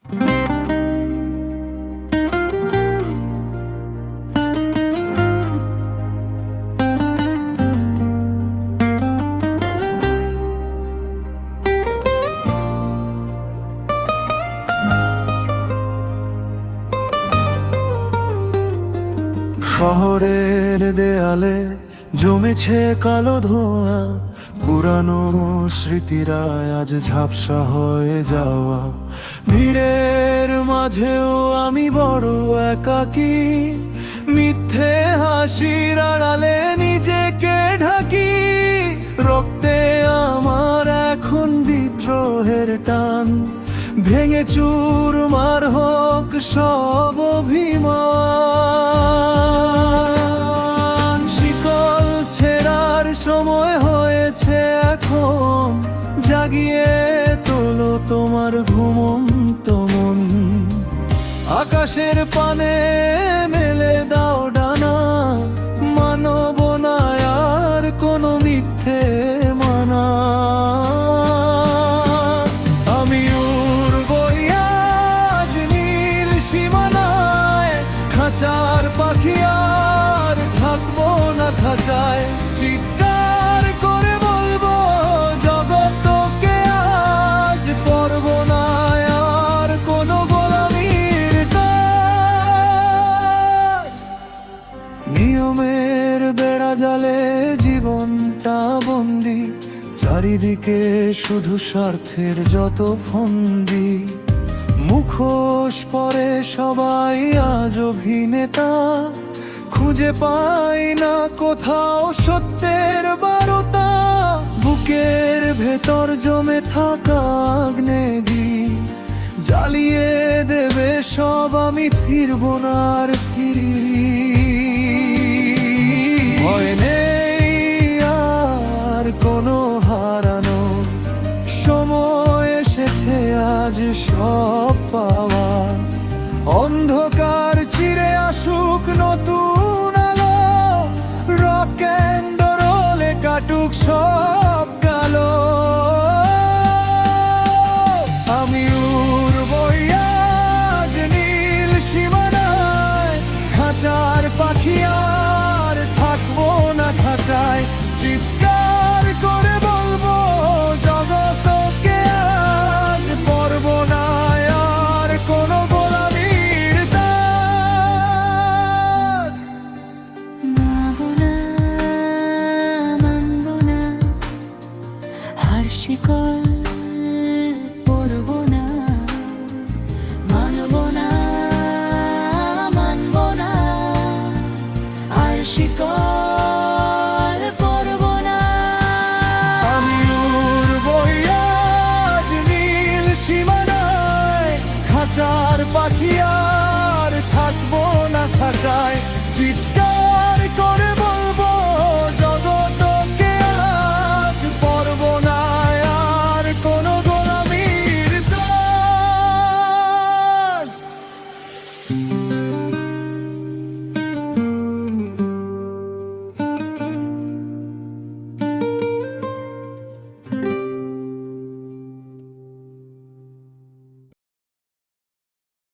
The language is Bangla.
শহরের দেয়ালে জমেছে কালো ধোঁয়া, পুরানো স্মৃতিরা আজ ঝাপসা হয়ে যাওয়া। ভিড়ের মাঝেও আমি বড় একাকী, মিথ্যে হাসির আড়ালে নিজেকে ঢাকি। রক্তে আমার এখন বিদ্রোহের টান, ভেঙে চুরমার হোক সব অভিমান। শিকল ছেঁড়ার সময় হয়েছে এখন, জাগিয়ে তোলো তোমার ঘুমন্ত মন। আকাশের পানে মেলে দাও ডানা, মানব না আর কোনো মিথ্যে মানা। আমি উড়বই আজ নীল সীমানায়, খাঁচার পাখি আর থাকবো না খাঁচায়। চিৎকার করে বলবো জগৎকে আজ করব না আর কোনো গোলামির কাজ। নিয়মের বেড়া জালে জীবনটা বন্দি, চারিদিকে শুধু স্বার্থের যত ফন্দি। মুখোশ পরে সবাই আজ অভিনেতা, খুঁজে পাই না কোথাও সত্যের বারতা। বুকের ভেতর জমে থাকা আগ্নেয়গি জ্বালিয়ে দেবে সব, আমি ফিরব না আর ফিরি। ভয় নেই আর কোনো হারানো, সময় এসেছে আজ সব পাওয়া। অন্ধকার চিরে আসুক নতুন আলো, রক এন্ড রোলে কাটুক সব কালো। আমি উড়বই আজ নীল সীমানায়, খাঁচার পাখি আর থাকবো না খাঁচায়। চিৎকার করে বলবো জগৎকে আজ করব না আর কোনো গোলামির কাজ। মানব না, মানব না, আর শিকল পরব না। মানব না, মানব না, আর শিকল পরব না। আমি উড়বই আজ নীল সীমানায়, খাঁচার পাখি